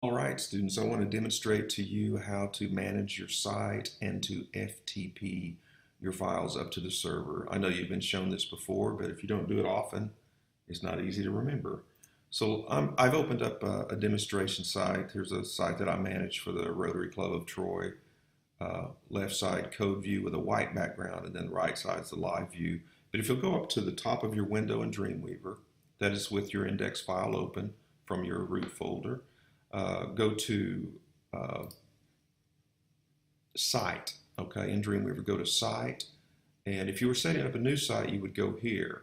All right, students, I want to demonstrate to you how to manage your site and to FTP your files up to the server. I know you've been shown this before, but if you don't do it often, it's not easy to remember. So I've opened up a demonstration site. Here's a site that I manage for the Rotary Club of Troy. Left side code view with a white background, and then the right side is the live view. But if you'll go up to the top of your window in Dreamweaver, that is with your index file open from your root folder, go to site, okay, in Dreamweaver, go to site, and if you were setting up a new site, you would go here.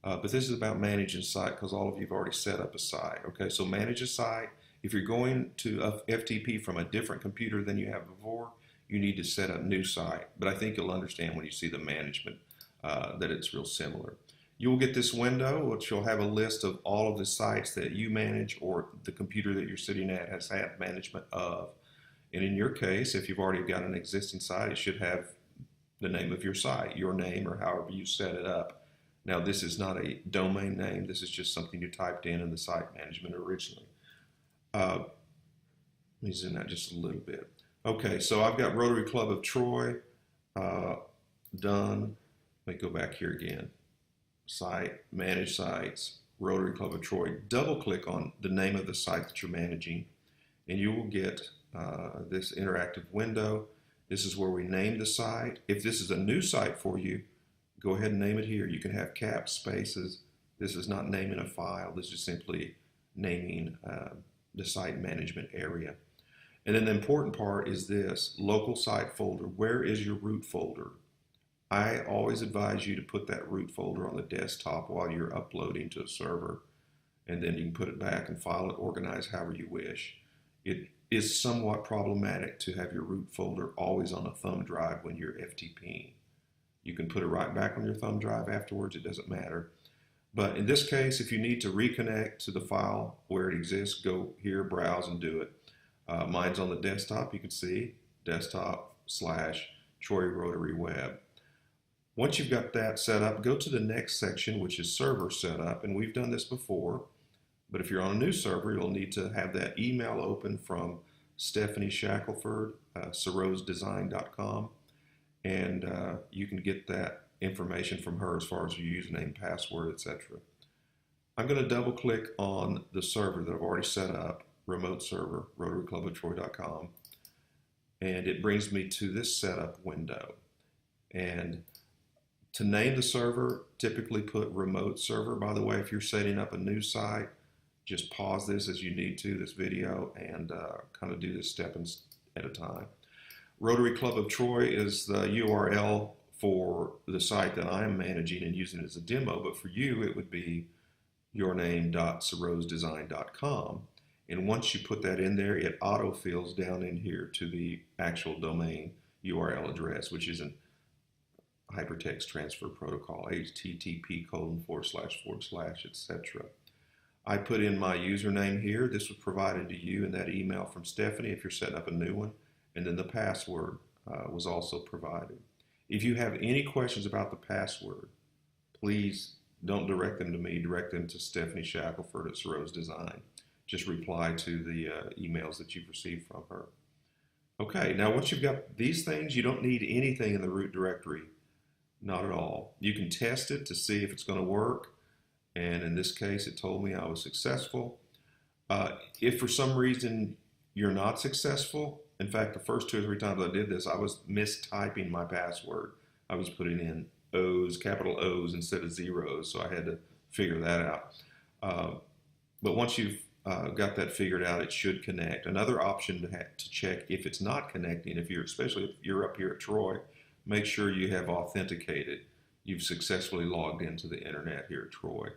But this is about managing site because all of you have already set up a site, okay? So manage a site. If you're going to FTP from a different computer than you have before, you need to set up new site. But I think you'll understand when you see the management that it's real similar. You will get this window, which will have a list of all of the sites that you manage or the computer that you're sitting at has had management of. And in your case, if you've already got an existing site, it should have the name of your site, your name, or however you set it up. Now, this is not a domain name. This is just something you typed in the site management originally. Let me zoom out just a little bit. Okay, so I've got Rotary Club of Troy done. Let me go back here again. Site, manage sites, Rotary Club of Troy. Double click on the name of the site that you're managing, and you will get this interactive window. This is where we name the site. If this is a new site for you, go ahead and name it here. You can have caps, spaces. This is not naming a file. This is simply naming the site management area. And then the important part is this, local site folder. Where is your root folder? I always advise you to put that root folder on the desktop while you're uploading to a server, and then you can put it back and file it, organize however you wish. It is somewhat problematic to have your root folder always on a thumb drive when you're FTPing. You can put it right back on your thumb drive afterwards, it doesn't matter. But in this case, if you need to reconnect to the file where it exists, go here, browse, and do it. Mine's on the desktop, you can see, desktop/Troy Rotary Web. Once you've got that set up, go to the next section, which is server setup, and we've done this before, but if you're on a new server, you'll need to have that email open from Stephanie Shackelford, SorosDesign.com, and you can get that information from her as far as your username, password, etc. I'm going to double click on the server that I've already set up, remote server, rotarycluboftroy.com, and it brings me to this setup window. And to name the server, typically put remote server. By the way, if you're setting up a new site, just pause this as you need to, this video, and kind of do this step at a time. Rotary Club of Troy is the URL for the site that I am managing and using as a demo, but for you, it would be yourname.sorosdesign.com. And once you put that in there, it auto-fills down in here to the actual domain URL address, which is an hypertext transfer protocol, http:// etc. I put in my username here. This was provided to you in that email from Stephanie if you're setting up a new one. And then the password was also provided. If you have any questions about the password, please don't direct them to me. Direct them to Stephanie Shackelford at Soros Design. Just reply to the emails that you've received from her. Okay, now once you've got these things, you don't need anything in the root directory. Not at all. You can test it to see if it's going to work, and in this case it told me I was successful. If for some reason you're not successful, in fact the first 2 or 3 times I did this I was mistyping my password. I was putting in O's, capital O's instead of zeros, so I had to figure that out. But once you've got that figured out, it should connect. Another option to check if it's not connecting, especially if you're up here at Troy, make sure you have authenticated. You've successfully logged into the internet here at Troy.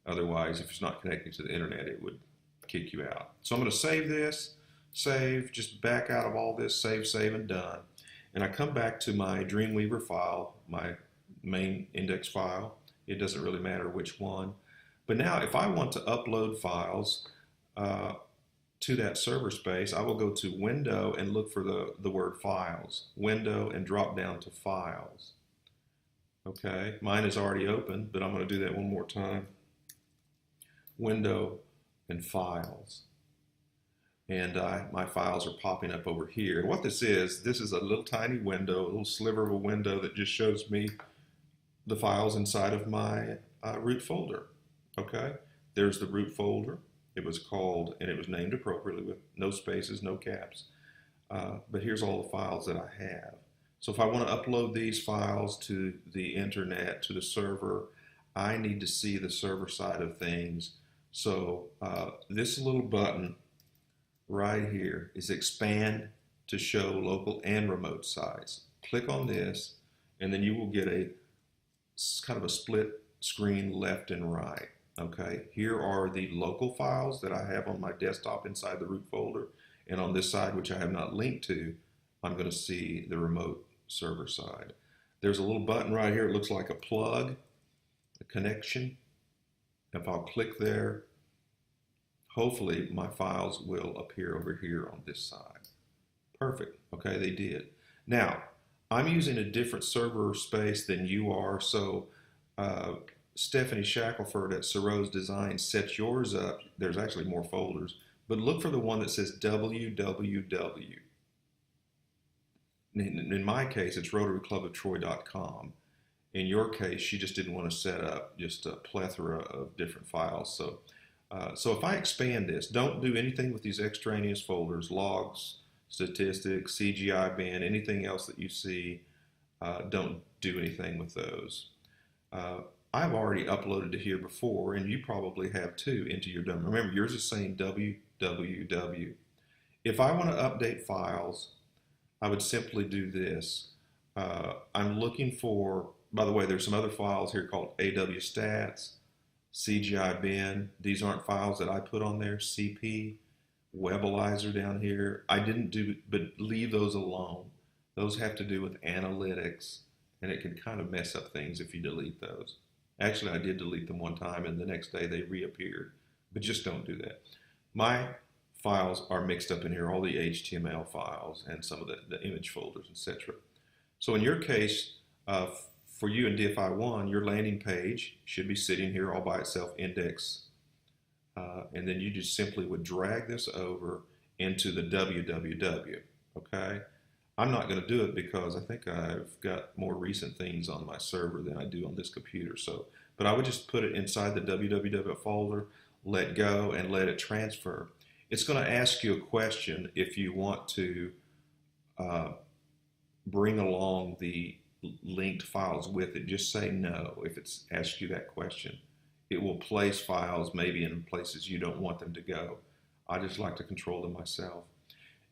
Otherwise, if it's not connecting to the internet, it would kick you out. So I'm going to save this, just back out of all this, save, and done. And I come back to my Dreamweaver file, my main index file. It doesn't really matter which one. But now if I want to upload files to that server space, I will go to Window and look for the word Files. Window and drop down to Files. Okay, mine is already open, but I'm going to do that one more time. Window and Files. and my files are popping up over here. And what this is a little tiny window, a little sliver of a window that just shows me the files inside of my root folder. Okay, there's the root folder. It was called, and it was named appropriately with no spaces, no caps. But here's all the files that I have. So if I want to upload these files to the internet, to the server, I need to see the server side of things. So this little button right here is expand to show local and remote sites. Click on this, and then you will get a kind of a split screen left and right. Okay, here are the local files that I have on my desktop inside the root folder, and on this side, which I have not linked to, I'm going to see the remote server side. There's a little button right here. It looks like a plug, a connection. If I'll click there, hopefully my files will appear over here on this side. Perfect. Okay, they did. Now, I'm using a different server space than you are, so Stephanie Shackelford at Sorose Design sets yours up. There's actually more folders, but look for the one that says www. In my case, it's RotaryClubOfTroy.com. In your case, you just didn't want to set up just a plethora of different files. So if I expand this, don't do anything with these extraneous folders, logs, statistics, CGI bin, anything else that you see, don't do anything with those. I've already uploaded to here before, and you probably have too, into your domain. Remember, yours is saying www. If I want to update files, I would simply do this. I'm looking for, by the way, there's some other files here called AW Stats, CGI bin. These aren't files that I put on there. CP, Webalizer down here. I didn't do, but leave those alone. Those have to do with analytics, and it can kind of mess up things if you delete those. Actually, I did delete them one time, and the next day they reappeared, but just don't do that. My files are mixed up in here, all the HTML files and some of the image folders, etc. So in your case, for you in DFI 1, your landing page should be sitting here all by itself, index, and then you just simply would drag this over into the www, okay? I'm not going to do it because I think I've got more recent things on my server than I do on this computer. So, but I would just put it inside the www folder, let go, and let it transfer. It's going to ask you a question if you want to bring along the linked files with it. Just say no if it's asked you that question. It will place files maybe in places you don't want them to go. I just like to control them myself.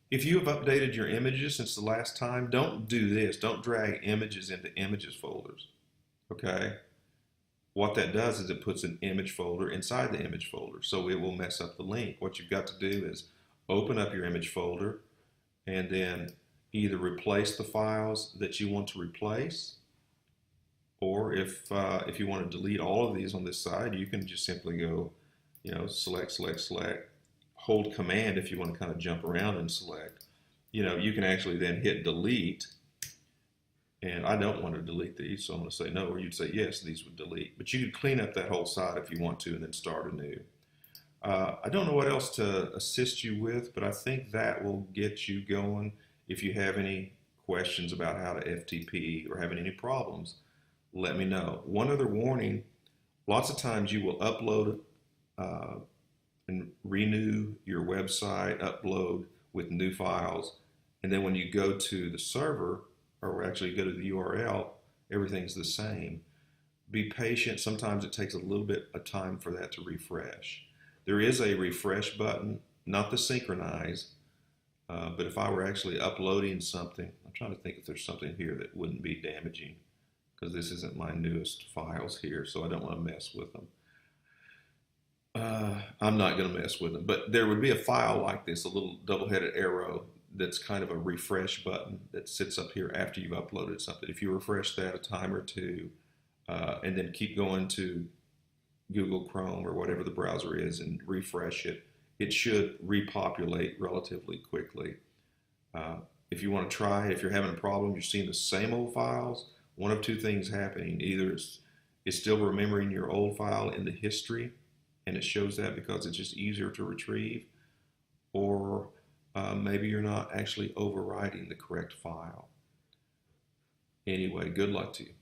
If you have updated your images since the last time, don't do this. Don't drag images into images folders, okay? What that does is it puts an image folder inside the image folder, so it will mess up the link. What you've got to do is open up your image folder and then either replace the files that you want to replace, or if you want to delete all of these on this side, you can just simply go, select, hold Command if you want to kind of jump around and select. You can actually then hit delete, and I don't want to delete these, so I'm going to say no, or you'd say yes, these would delete. But you could clean up that whole side if you want to and then start anew. I don't know what else to assist you with, but I think that will get you going. If you have any questions about how to FTP or having any problems, let me know. One other warning, lots of times you will upload and renew your website, upload with new files, and then when you go to the server, or actually go to the URL, everything's the same. Be patient. Sometimes it takes a little bit of time for that to refresh. There is a refresh button, not the synchronize, but if I were actually uploading something, I'm trying to think if there's something here that wouldn't be damaging, because this isn't my newest files here, so I don't want to mess with them. I'm not going to mess with them, but there would be a file like this, a little double-headed arrow that's kind of a refresh button that sits up here after you've uploaded something. If you refresh that a time or two, and then keep going to Google Chrome or whatever the browser is and refresh it, it should repopulate relatively quickly. If you want to try, if you're having a problem, you're seeing the same old files, one of two things happening. Either it's still remembering your old file in the history, and it shows that because it's just easier to retrieve, or maybe you're not actually overwriting the correct file. Anyway, good luck to you.